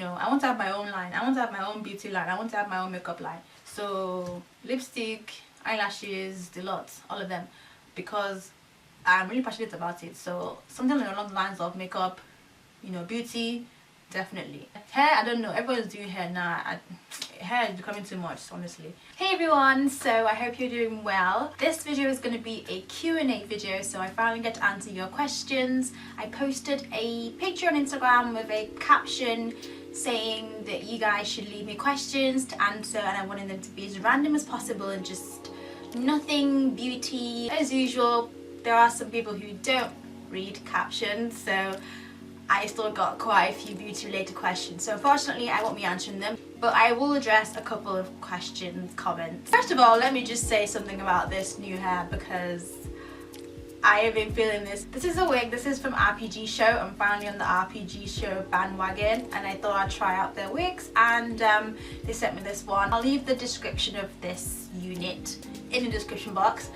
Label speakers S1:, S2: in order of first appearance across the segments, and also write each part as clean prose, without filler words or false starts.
S1: know, I want to have my own line. I want to have my own beauty line. I want to have my own makeup line. So lipstick, eyelashes, the lot, all of them, because I'm really passionate about it. So something along the lines of makeup, you know, beauty, definitely. Hair, I don't know, everyone's doing hair now. Hair is becoming too much, honestly. Hey everyone, so I hope you're doing well. This video is going to be a Q&A video, so I finally get to answer your questions. I posted a picture on Instagram with a caption saying that you guys should leave me questions to answer, and I wanted them to be as random as possible and just nothing beauty. As usual, there are some people who don't read captions, so I still got quite a few beauty related questions. So unfortunately I won't be answering them, but I will address a couple of questions, comments. First of all, let me just say something about this new hair, because I have been feeling this. This is a wig, this is from RPG Show. I'm finally on the RPG Show bandwagon, and I thought I'd try out their wigs, and they sent me this one. I'll leave the description of this unit in the description box,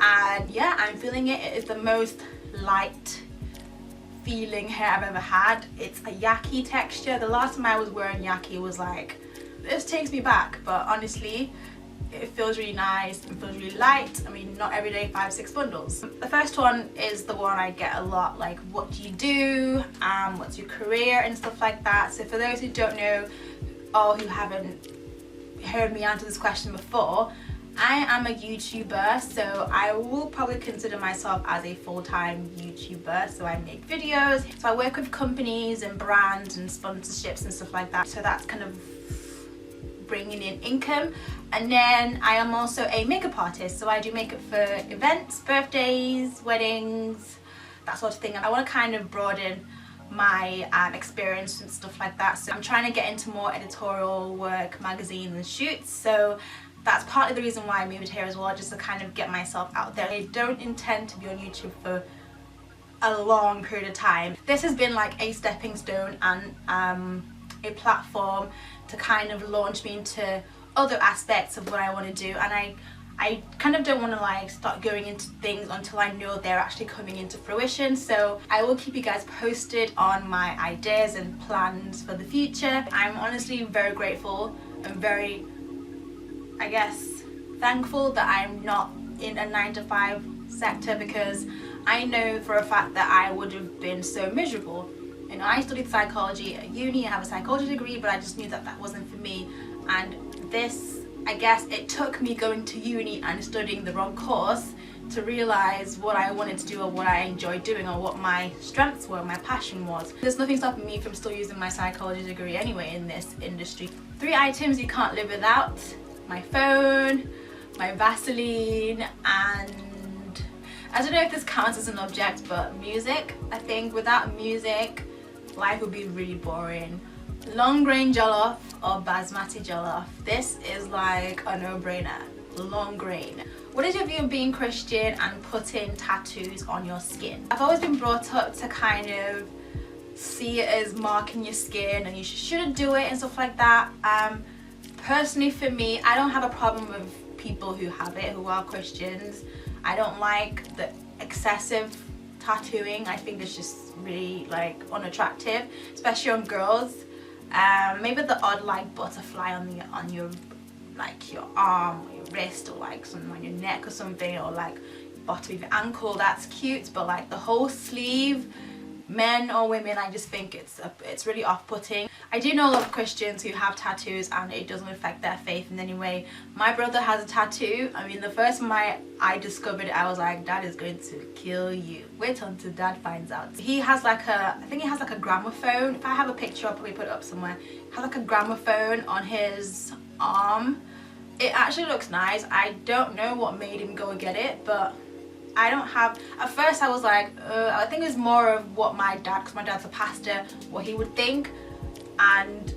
S1: and yeah, I'm feeling it. It is the most light feeling hair I've ever had. It's a Yaki texture. The last time I was wearing Yaki was like, this takes me back, but honestly it feels really nice. It feels really light. I mean, not every day 5-6 bundles. The first one is the one I get a lot, like, what do you do, what's your career and stuff like that. So for those who don't know or who haven't heard me answer this question before, I am a YouTuber, so I will probably consider myself as a full-time YouTuber. So I make videos, so I work with companies and brands and sponsorships and stuff like that. So that's kind of bringing in income. And then I am also a makeup artist, so I do makeup for events, birthdays, weddings, that sort of thing. And I want to kind of broaden my experience and stuff like that. So I'm trying to get into more editorial work, magazines and shoots. So that's partly the reason why I moved here as well, just to kind of get myself out there. I don't intend to be on YouTube for a long period of time. This has been like a stepping stone and a platform to kind of launch me into other aspects of what I want to do, and I kind of don't want to like start going into things until I know they're actually coming into fruition. So I will keep you guys posted on my ideas and plans for the future. I'm honestly very grateful and very, I guess, thankful that I'm not in a 9-to-5 sector, because I know for a fact that I would have been so miserable. You know, I studied psychology at uni, I have a psychology degree, but I just knew that that wasn't for me. And this, I guess, it took me going to uni and studying the wrong course to realize what I wanted to do or what I enjoyed doing or what my strengths were, my passion was. There's nothing stopping me from still using my psychology degree anyway in this industry. 3 items you can't live without: my phone, my Vaseline, and I don't know if this counts as an object, but music. I think without music, life would be really boring. Long grain jollof or basmati jollof. This is like a no-brainer. Long grain. What is your view of being Christian and putting tattoos on your skin? I've always been brought up to kind of see it as marking your skin and you shouldn't do it and stuff like that. Personally, for me, I don't have a problem with people who have it, who are Christians. I don't like the excessive tattooing. I think it's just really like unattractive, especially on girls. Maybe the odd like butterfly on your like your arm or your wrist, or like something on your neck or something, or like bottom of your ankle, that's cute. But like the whole sleeve, men or women, I just think it's really off-putting. I do know a lot of Christians who have tattoos and it doesn't affect their faith in any way. My brother has a tattoo. I mean, the first time I discovered it, I was like, Dad is going to kill you. Wait until Dad finds out. He has like I think he has like a gramophone. If I have a picture, I'll probably put it up somewhere. He has like a gramophone on his arm. It actually looks nice. I don't know what made him go and get it, but I don't have, at first I was like, I think it's more of what my dad, because my dad's a pastor, what he would think, and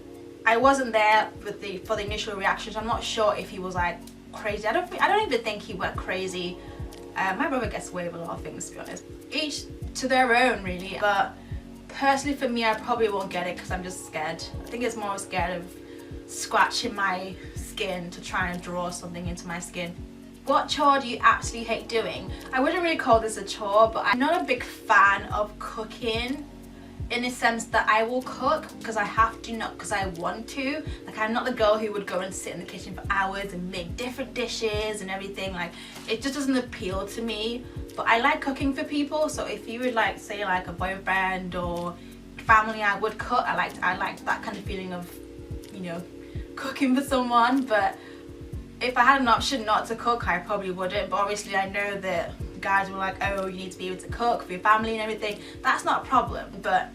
S1: I wasn't there with for the initial reactions. I'm not sure if he was like crazy. I don't even think he went crazy. My brother gets away with a lot of things, to be honest. Each to their own, really. But personally, for me, I probably won't get it because I'm just scared. I think it's more scared of scratching my skin to try and draw something into my skin. What chore do you absolutely hate doing? I wouldn't really call this a chore, but I'm not a big fan of cooking. in a sense that I will cook because I have to, not because I want to. Like, I'm not the girl who would go and sit in the kitchen for hours and make different dishes and everything. Like, it just doesn't appeal to me. But I like cooking for people, so if you would like, say like a boyfriend or family, I would cook. I like that kind of feeling of, you know, cooking for someone. But if I had an option not to cook, I probably wouldn't. But obviously I know that guys were like, oh, you need to be able to cook for your family and everything. That's not a problem, but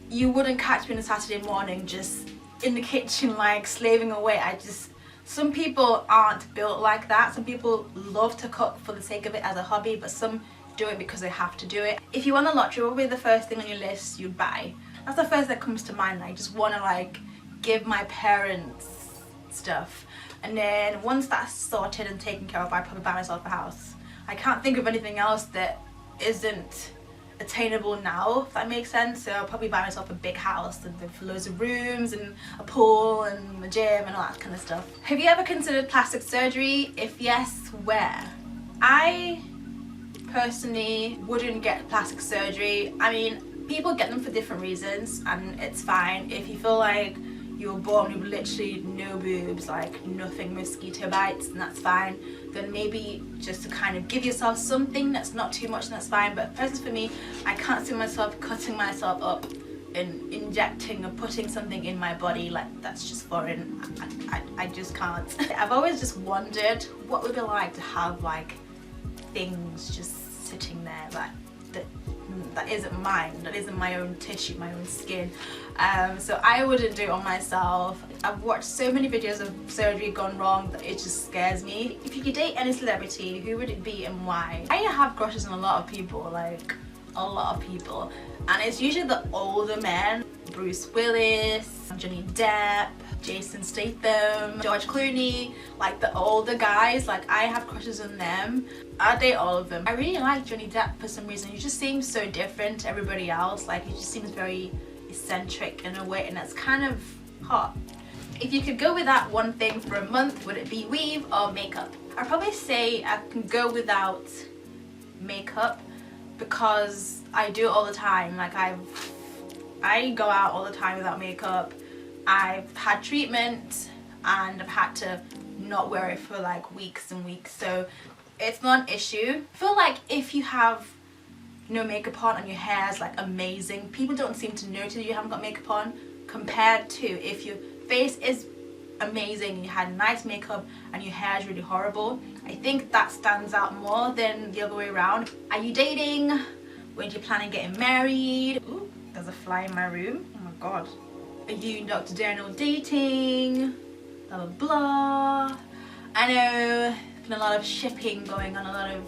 S1: you wouldn't catch me on a Saturday morning just in the kitchen like slaving away. Some people aren't built like that. Some people love to cook for the sake of it as a hobby, but some do it because they have to do it. If you won the lottery, what would be the first thing on your list you'd buy? That's the first that comes to mind. I just want to like give my parents stuff, and then once that's sorted and taken care of, I'd probably buy myself a house. I can't think of anything else that isn't attainable now, if that makes sense. So I'll probably buy myself a big house with loads of rooms and a pool and a gym and all that kind of stuff. Have you ever considered plastic surgery? If yes, where? I personally wouldn't get plastic surgery. I mean, people get them for different reasons and it's fine. If you feel like you were born with literally no boobs, like nothing, mosquito bites, and that's fine, then maybe just to kind of give yourself something that's not too much, and that's fine. But personally for me, I can't see myself cutting myself up and injecting or putting something in my body. Like, that's just foreign. I just can't. I've always just wondered what would it be like to have like things just sitting there like that isn't mine, that isn't my own tissue, my own skin. So I wouldn't do it on myself. I've watched so many videos of surgery gone wrong that it just scares me. If you could date any celebrity, who would it be and why? I have crushes on a lot of people, like a lot of people, and it's usually the older men. Bruce Willis, Johnny Depp, Jason Statham, George Clooney, like the older guys. Like, I have crushes on them. I date all of them. I really like Johnny Depp for some reason. He just seems so different to everybody else. Like, he just seems very eccentric in a way, and that's kind of hot. If you could go without one thing for a month, would it be weave or makeup? I'd probably say I can go without makeup because I do it all the time. Like, I go out all the time without makeup. I've had treatment and I've had to not wear it for like weeks and weeks, so it's not an issue. I feel like if you have no makeup on and your hair is like amazing, people don't seem to notice you haven't got makeup on, compared to if your face is amazing and you had nice makeup and your hair is really horrible. I think that stands out more than the other way around. Are you dating? When do you plan on getting married? Ooh, there's a fly in my room. Oh my god. Are you and Dr. Daniel dating? Blah blah blah. I know there's been a lot of shipping going on, a lot of,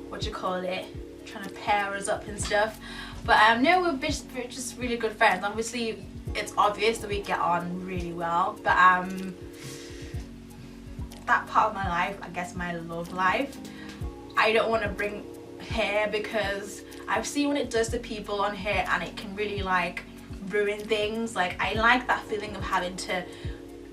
S1: what do you call it, trying to pair us up and stuff. But no, we're just really good friends. Obviously, it's obvious that we get on really well. But that part of my life, I guess my love life, I don't want to bring hair because I've seen what it does to people on hair, and it can really like ruin things. Like, I like that feeling of having to,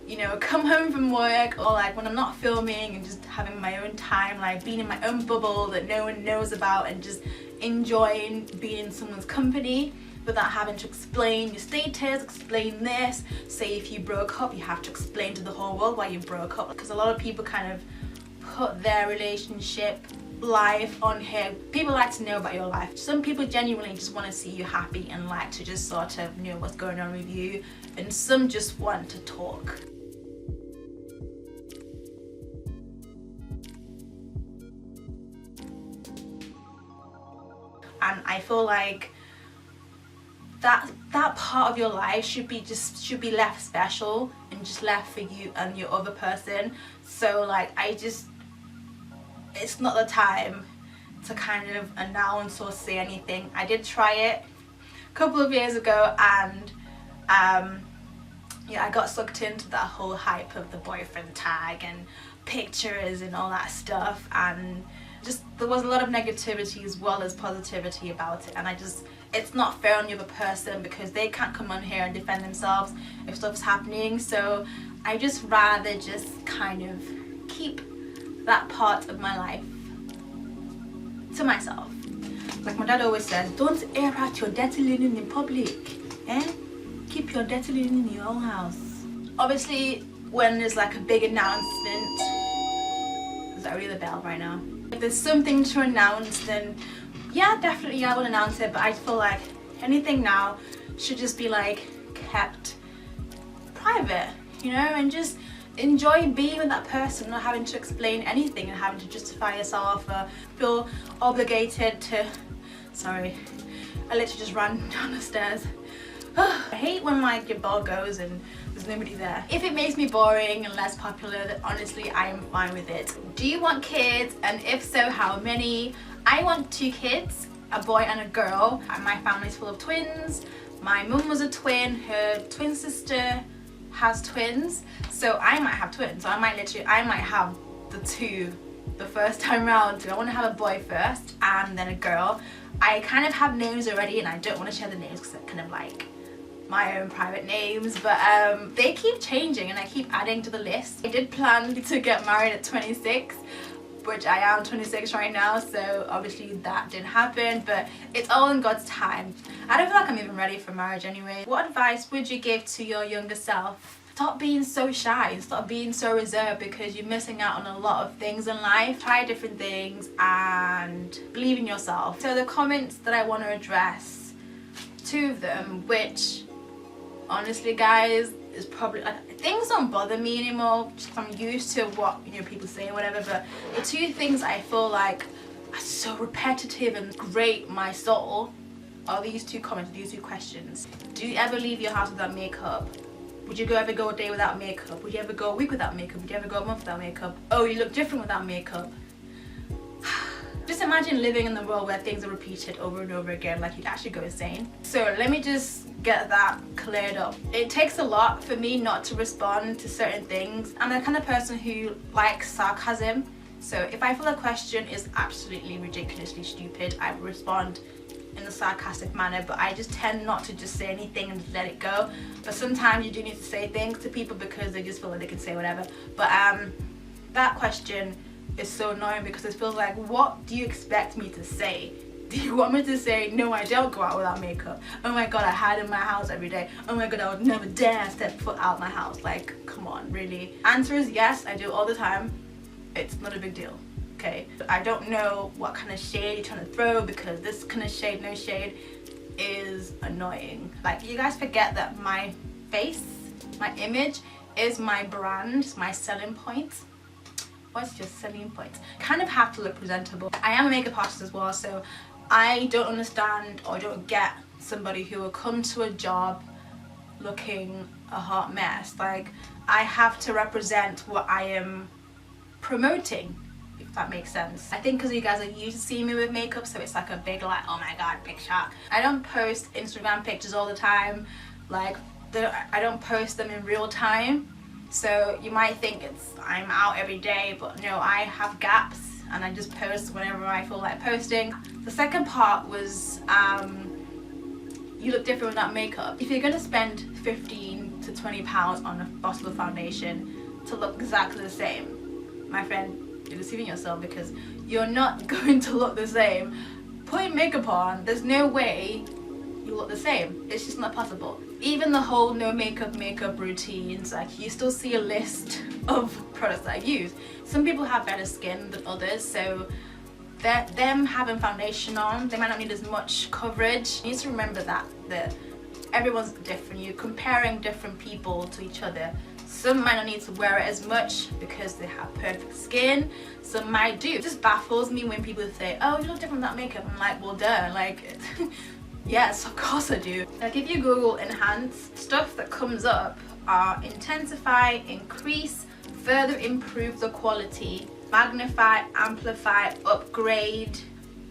S1: you know, come home from work, or like when I'm not filming and just having my own time, like being in my own bubble that no one knows about, and just enjoying being in someone's company without having to explain your status, explain this. Say if you broke up, you have to explain to the whole world why you broke up, because a lot of people kind of put their relationship life on here. People like to know about your life. Some people genuinely just want to see you happy and like to just sort of know what's going on with you, and some just want to talk. And I feel like that part of your life should be left special and just left for you and your other person. So like, it's not the time to kind of announce or say anything. I did try it a couple of years ago, and yeah, I got sucked into that whole hype of the boyfriend tag and pictures and all that stuff, and just there was a lot of negativity as well as positivity about it. And it's not fair on the other person because they can't come on here and defend themselves if stuff's happening. So I just rather just kind of keep that part of my life to myself. Like my dad always says, don't air out your dirty linen in public. Keep your dirty linen in your own house. Obviously, when there's like a big announcement, is that really the bell right now? If there's something to announce, then yeah, definitely I will announce it, but I feel like anything now should just be like kept private, you know, and just enjoy being with that person, not having to explain anything and having to justify yourself or feel obligated to. Sorry, I literally just ran down the stairs. I hate when like your bell goes and there's nobody there. If it makes me boring and less popular, then honestly I am fine with it. Do you want kids, and if so, how many? I want 2 kids, a boy and a girl. My family's full of twins. My mum was a twin, her twin sister has twins, so I might have twins. So I might have the 2 the first time round. So I want to have a boy first and then a girl. I kind of have names already and I don't want to share the names because they're kind of like my own private names, but they keep changing and I keep adding to the list. I did plan to get married at 26, which I am 26 right now, so obviously that didn't happen, but it's all in God's time. I don't feel like I'm even ready for marriage anyway. What advice would you give to your younger self? Stop being so shy, stop being so reserved, because you're missing out on a lot of things in life. Try different things and believe in yourself. So the comments that I want to address, 2 of them, which honestly guys is probably like, things don't bother me anymore just 'cause I'm used to what, you know, people say or whatever, but the 2 things I feel like are so repetitive and grate my soul are these 2 comments, these 2 questions. Do you ever leave your house without makeup? Would you ever go a day without makeup? Would you ever go a week without makeup? Would you ever go a month without makeup? Oh, you look different without makeup. Just imagine living in the world where things are repeated over and over again, like you'd actually go insane. So let me just get that cleared up. It takes a lot for me not to respond to certain things. I'm the kind of person who likes sarcasm, so if I feel a question is absolutely ridiculously stupid, I will respond in a sarcastic manner, but I just tend not to just say anything and just let it go. But sometimes you do need to say things to people because they just feel like they can say whatever. But that question is so annoying because it feels like, what do you expect me to say? Do you want me to say, no, I don't go out without makeup? Oh my god, I hide in my house every day. Oh my god, I would never dare step foot out my house. Like, come on, really? Answer is yes, I do all the time. It's not a big deal, okay? I don't know what kind of shade you're trying to throw, because this kind of shade, no shade, is annoying. Like, you guys forget that my face, my image, is my brand, my selling point. What's your selling point? Kind of have to look presentable. I am a makeup artist as well, so I don't understand or don't get somebody who will come to a job looking a hot mess. Like, I have to represent what I am promoting, if that makes sense. I think because you guys are used to seeing me with makeup, so it's like a big, like, oh my god, big shock. I don't post Instagram pictures all the time. Like, I don't post them in real time. So you might think I'm out every day, but no, I have gaps and I just post whenever I feel like posting. The second part was you look different without makeup. If you're going to spend 15 to 20 pounds on a bottle of foundation to look exactly the same, my friend, you're deceiving yourself, because you're not going to look the same. Putting makeup on, there's no way you look the same. It's just not possible. Even the whole no makeup routines, like, you still see a list of products that I use. Some people have better skin than others, so them having foundation on, they might not need as much coverage. You need to remember that everyone's different. You're comparing different people to each other. Some might not need to wear it as much because they have perfect skin. Some might do. It just baffles me when people say, oh, you look different without makeup. I'm like, well, duh, like, yes, of course I do. Like, if you Google enhance, stuff that comes up are intensify, increase, further improve the quality, magnify, amplify, upgrade.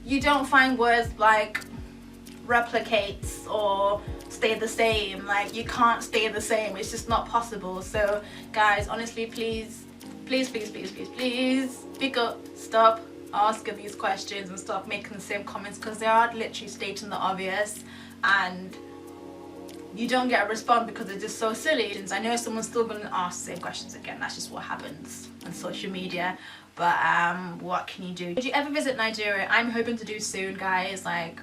S1: You don't find words like replicates or stay the same. Like, you can't stay the same. It's just not possible. So guys, honestly, please speak up. Stop asking these questions and stop making the same comments, because they are literally stating the obvious, and you don't get a response because it's just so silly. I know someone's still going to ask the same questions again. That's just what happens on social media. But what can you do? Would you ever visit Nigeria? I'm hoping to do soon, guys. Like,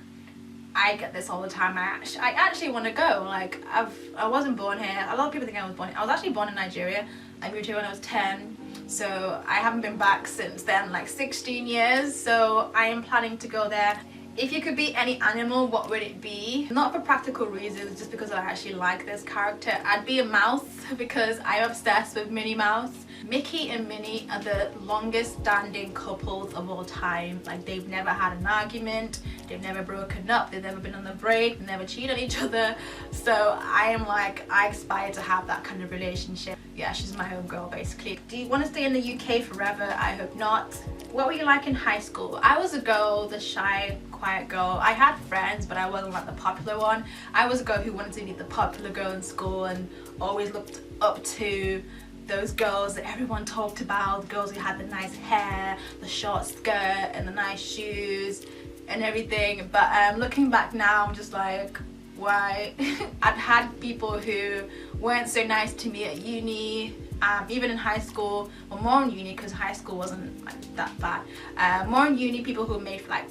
S1: I get this all the time. I actually want to go. Like, I wasn't born here. A lot of people think I was born. I was actually born in Nigeria. I moved here when I was 10. So I haven't been back since then, like 16 years. So I am planning to go there. If you could be any animal, what would it be? Not for practical reasons, just because I actually like this character. I'd be a mouse because I'm obsessed with Minnie Mouse. Mickey and Minnie are the longest standing couples of all time. Like, they've never had an argument, they've never broken up, they've never been on the break, they never cheated on each other. So I am like, I aspire to have that kind of relationship. Yeah, she's my home girl basically. Do you want to stay in the UK forever? I hope not. What were you like in high school? I was a girl, the shy, quiet girl. I had friends, but I wasn't like the popular one. I was a girl who wanted to be the popular girl in school and always looked up to those girls that everyone talked about, the girls who had the nice hair, the short skirt and the nice shoes and everything. But looking back now, I'm just like, why? I've had people who weren't so nice to me at uni, even in high school, or more in uni because high school wasn't like that bad. More in uni, people who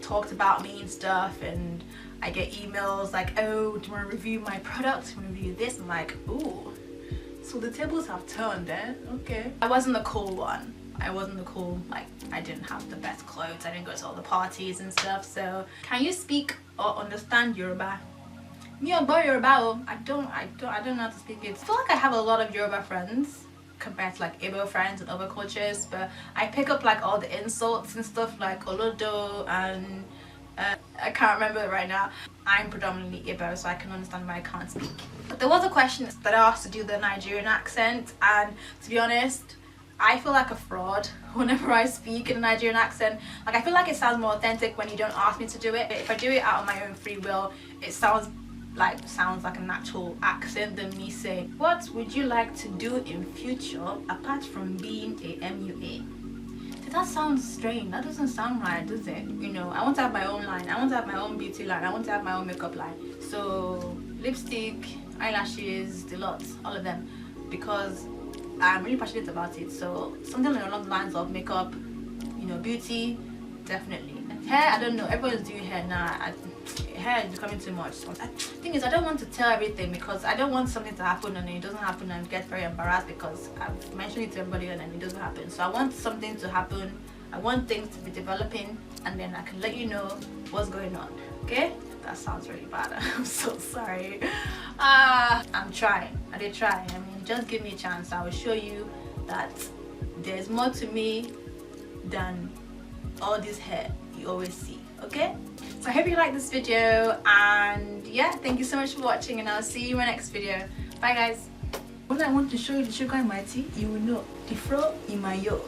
S1: talked about me and stuff, and I get emails like, oh, do you want to review my products? Do you want to review this? I'm like, ooh. So the tables have turned, eh? Okay. I wasn't the cool one. I wasn't the cool, like, I didn't have the best clothes. I didn't go to all the parties and stuff. So, can you speak or understand Yoruba? Me or boy Yoruba? I don't know how to speak it. I feel like I have a lot of Yoruba friends compared to like Igbo friends and other cultures, but I pick up like all the insults and stuff like Olodo and I can't remember it right now. I'm predominantly Igbo, so I can understand why I can't speak. But there was a question that I asked to do the Nigerian accent, and to be honest, I feel like a fraud whenever I speak in a Nigerian accent. Like, I feel like it sounds more authentic when you don't ask me to do it. If I do it out of my own free will, it sounds like an actual accent than me saying, what would you like to do in future apart from being a MUA? That sounds strange. That doesn't sound right, does it? You know, I want to have my own line. I want to have my own beauty line. I want to have my own makeup line. So lipstick, eyelashes, the lot, all of them, because I'm really passionate about it. So something along the lines of makeup, you know, beauty, definitely. Hair, I don't know. Everyone's doing hair now. Hair is becoming too much. The thing is, I don't want to tell everything because I don't want something to happen and it doesn't happen and get very embarrassed because I've mentioned it to everybody and then it doesn't happen. So I want something to happen. I want things to be developing and then I can let you know what's going on. Okay? That sounds really bad. I'm so sorry. I'm trying. I did try. I mean, just give me a chance. I will show you that there's more to me than all this hair you always see. Okay, so I hope you like this video, and yeah, thank you so much for watching, and I'll see you in my next video. Bye guys. When I want to show you the sugar in my tea, you will know the fro in my yo.